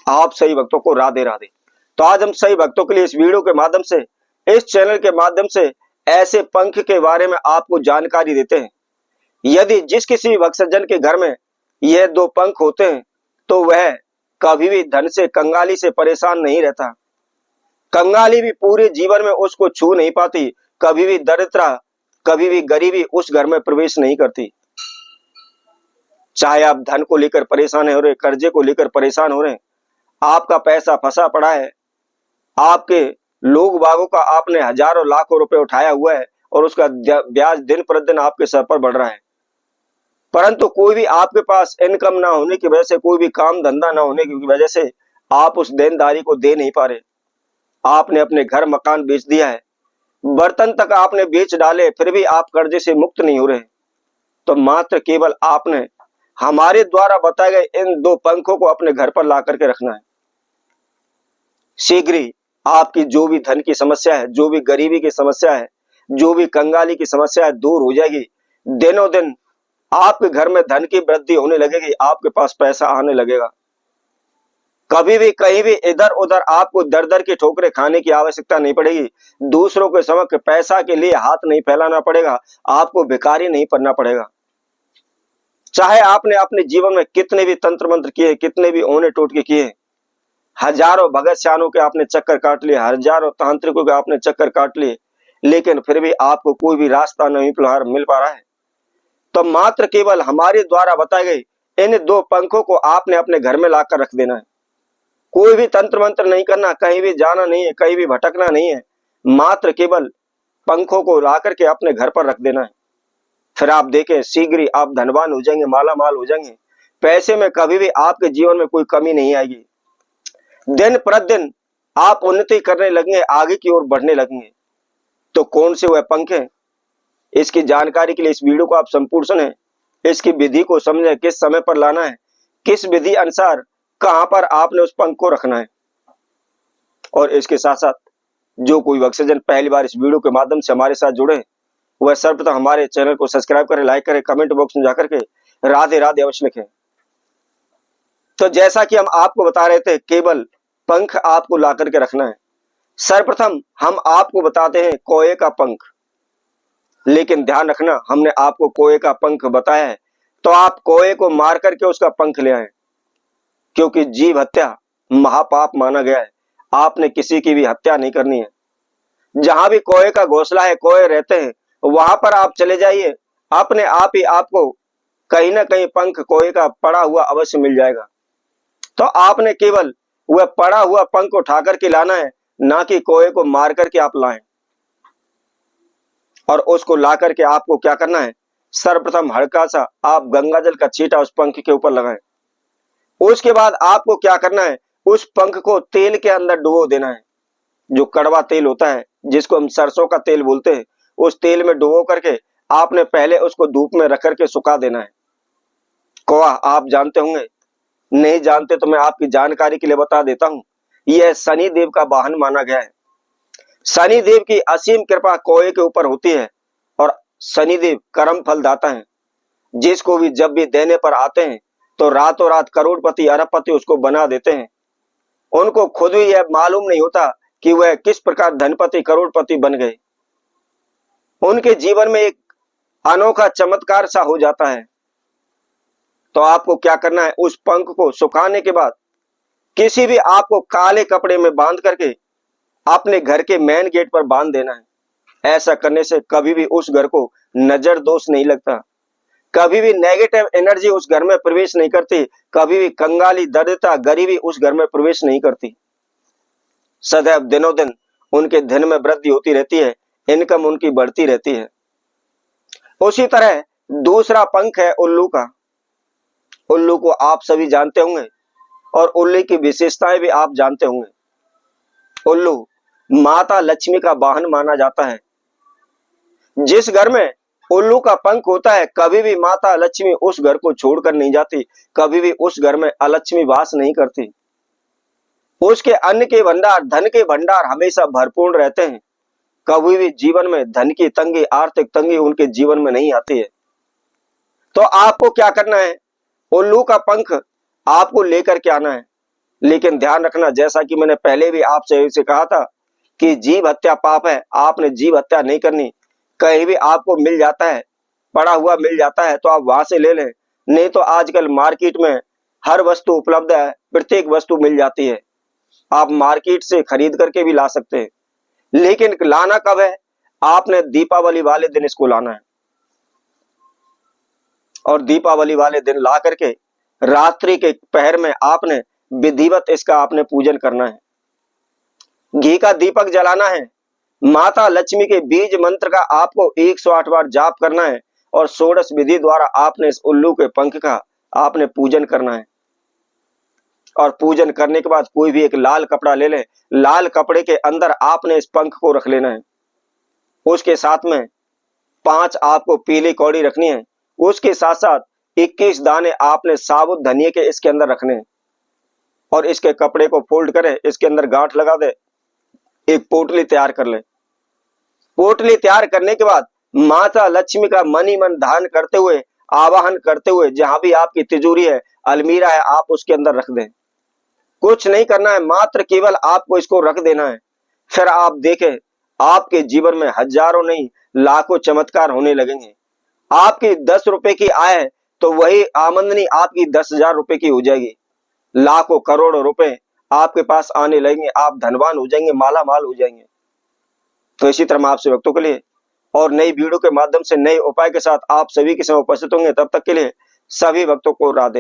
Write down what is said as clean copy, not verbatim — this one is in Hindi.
आप सही भक्तों को राधे राधे। तो आज हम सही भक्तों के लिए इस वीडियो के माध्यम से, इस चैनल के माध्यम से ऐसे पंख के बारे में आपको जानकारी देते हैं। यदि जिस किसी भी भक्त सज्जन के घर में यह दो पंख होते हैं तो वह कभी भी धन से, कंगाली से परेशान नहीं रहता। कंगाली भी पूरे जीवन में उसको छू नहीं पाती। कभी भी दरिद्रता, कभी भी गरीबी उस घर में प्रवेश नहीं करती। चाहे आप धन को लेकर परेशान हो रहे, कर्जे को लेकर परेशान हो रहे, आपका पैसा फंसा पड़ा है, आपके लोग बागों का आपने हजारों लाखों रुपए उठाया हुआ है और उसका ब्याज दिन प्रतिदिन आपके सर पर बढ़ रहा है, परंतु कोई भी आपके पास इनकम ना होने की वजह से, कोई भी काम धंधा ना होने की वजह से आप उस देनदारी को दे नहीं पा रहे। आपने अपने घर मकान बेच दिया है, बर्तन तक आपने बेच डाले, फिर भी आप कर्जे से मुक्त नहीं हो रहे। तो मात्र केवल आपने हमारे द्वारा बताए गए इन दो पंखों को अपने घर पर ला करके रखना है। शीघ्र ही आपकी जो भी धन की समस्या है, जो भी गरीबी की समस्या है, जो भी कंगाली की समस्या है, दूर हो जाएगी। दिनों दिन आपके घर में धन की वृद्धि होने लगेगी, आपके पास पैसा आने लगेगा। कभी भी कहीं भी इधर उधर आपको दर दर की ठोकरें खाने की आवश्यकता नहीं पड़ेगी। दूसरों के समक्ष पैसा के लिए हाथ नहीं फैलाना पड़ेगा, आपको भिखारी नहीं बनना पड़ेगा। चाहे आपने अपने जीवन में कितने भी तंत्र मंत्र किए, कितने भी ओने टोटके किए, हजारों भगत सियानों के आपने चक्कर काट लिए, हजारों तांत्रिकों के आपने चक्कर काट लिए, लेकिन फिर भी आपको कोई भी रास्ता नहीं मिल पा रहा है, तो मात्र केवल हमारे द्वारा बताए गए इन दो पंखों को आपने अपने घर में लाकर रख देना है। कोई भी तंत्र मंत्र नहीं करना, कहीं भी जाना नहीं है, कहीं भी भटकना नहीं है, मात्र केवल पंखों को ला करके अपने घर पर रख देना है। फिर आप देखें, शीघ्र ही आप धनवान हो जाएंगे, माला माल हो जाएंगे। पैसे में कभी भी आपके जीवन में कोई कमी नहीं आएगी। दिन प्रतिदिन आप उन्नति करने लगेंगे, आगे की ओर बढ़ने लगेंगे। तो कौन से वह पंख हैं, इसकी जानकारी के लिए इस वीडियो को आप संपूर्ण सुने, इसकी विधि को समझें, किस समय पर लाना है, किस विधि अनुसार कहां पर आपने उस पंख को रखना है। और इसके साथ साथ जो कोई भक्तजन पहली बार इस वीडियो के माध्यम से हमारे साथ जुड़े, वह सर्वप्रथम हमारे चैनल को सब्सक्राइब करें, लाइक करें, कमेंट बॉक्स में जाकर के राधे राधे अवश्य लिखें। तो जैसा कि हम आपको बता रहे थे, केवल पंख आपको ला करके रखना है। सर्वप्रथम हम आपको बताते हैं कोए का पंख, लेकिन ध्यान रखना, हमने आपको कोए का पंख बताया है तो आप कोए को मार करके उसका पंख ले आए, क्योंकि जीव हत्या महापाप माना गया है। आपने किसी की भी हत्या नहीं करनी है। जहां भी कोए का घोंसला है, कोए रहते हैं, वहां पर आप चले जाइए, अपने आप ही आपको कहीं ना कहीं पंख कोए का पड़ा हुआ अवश्य मिल जाएगा। तो आपने केवल वह पड़ा हुआ पंख उठा करके लाना है, ना कि कोए को मार करके आप लाएं। और उसको ला करके आपको क्या करना है, सर्वप्रथम हल्का सा आप गंगा जल का छींटा उस पंख के ऊपर लगाएं। उसके बाद आपको क्या करना है, उस पंख को तेल के अंदर डुबो देना है। जो कड़वा तेल होता है, जिसको हम सरसों का तेल बोलते हैं, उस तेल में डुबो करके आपने पहले उसको धूप में रख करके सुखा देना है। कौवा आप जानते होंगे, नहीं जानते तो मैं आपकी जानकारी के लिए बता देता हूं, यह शनि देव का वाहन माना गया है। शनि देव की असीम कृपा कौए के ऊपर होती है और शनि देव कर्म फल दाता है। जिसको भी जब भी देने पर आते हैं तो रातों रात करोड़पति अरबपति उसको बना देते हैं। उनको खुद भी यह मालूम नहीं होता कि वह किस प्रकार धनपति करोड़पति बन गए। उनके जीवन में एक अनोखा चमत्कार सा हो जाता है। तो आपको क्या करना है, उस पंख को सुखाने के बाद किसी भी आपको काले कपड़े में बांध करके अपने घर के मेन गेट पर बांध देना है। ऐसा करने से कभी भी उस घर को नजर दोष नहीं लगता, कभी भी नेगेटिव एनर्जी उस घर में प्रवेश नहीं करती, कभी भी कंगाली, दरिद्रता, गरीबी उस घर में प्रवेश नहीं करती। सदैव दिनों दिन उनके धन में वृद्धि होती रहती है, इनकम उनकी बढ़ती रहती है। उसी तरह दूसरा पंख है उल्लू का। उल्लू को आप सभी जानते होंगे और उल्लू की विशेषताएं भी आप जानते होंगे। उल्लू माता लक्ष्मी का वाहन माना जाता है। जिस घर में उल्लू का पंख होता है, कभी भी माता लक्ष्मी उस घर को छोड़कर नहीं जाती, कभी भी उस घर में अलक्ष्मी वास नहीं करती। उसके अन्न के भंडार, धन के भंडार हमेशा भरपूर रहते हैं। कभी भी जीवन में धन की तंगी, आर्थिक तंगी उनके जीवन में नहीं आती है। तो आपको क्या करना है, उल्लू का पंख आपको लेकर के आना है। लेकिन ध्यान रखना, जैसा कि मैंने पहले भी आपसे इसे कहा था कि जीव हत्या पाप है, आपने जीव हत्या नहीं करनी। कहीं भी आपको मिल जाता है, पड़ा हुआ मिल जाता है तो आप वहां से ले लें, नहीं तो आजकल मार्केट में हर वस्तु उपलब्ध है, प्रत्येक वस्तु मिल जाती है, आप मार्केट से खरीद करके भी ला सकते हैं। लेकिन लाना कब है? आपने दीपावली वाले दिन इसको लाना है, और दीपावली वाले दिन ला करके रात्रि के पहर में आपने विधिवत इसका आपने पूजन करना है। घी का दीपक जलाना है, माता लक्ष्मी के बीज मंत्र का आपको 108 बार जाप करना है, और षोडश विधि द्वारा आपने इस उल्लू के पंख का आपने पूजन करना है। और पूजन करने के बाद कोई भी एक लाल कपड़ा ले ले, लाल कपड़े के अंदर आपने इस पंख को रख लेना है। उसके साथ में 5 आपको पीली कौड़ी रखनी है। उसके साथ साथ 21 दाने आपने साबुत धनिये के इसके अंदर रखने हैं, और इसके कपड़े को फोल्ड करें, इसके अंदर गांठ लगा दे, एक पोटली तैयार कर ले। पोटली तैयार करने के बाद माता लक्ष्मी का मन ही मन ध्यान करते हुए, आवाहन करते हुए, जहां भी आपकी तिजोरी है, अलमीरा है, आप उसके अंदर रख दें। कुछ नहीं करना है, मात्र केवल आपको इसको रख देना है। फिर आप देखें, आपके जीवन में हजारों नहीं लाखों चमत्कार होने लगेंगे। आपकी 10 रुपए की आय है तो वही आमदनी आपकी 10,000 रुपए की हो जाएगी। लाखों करोड़ों रुपए आपके पास आने लगेंगे, आप धनवान हो जाएंगे, माला माल हो जाएंगे। तो इसी तरह मैं आपसे भक्तों के लिए और नई वीडियो के माध्यम से नए उपाय के साथ आप सभी के समय उपस्थित होंगे। तब तक के लिए सभी भक्तों को राधे।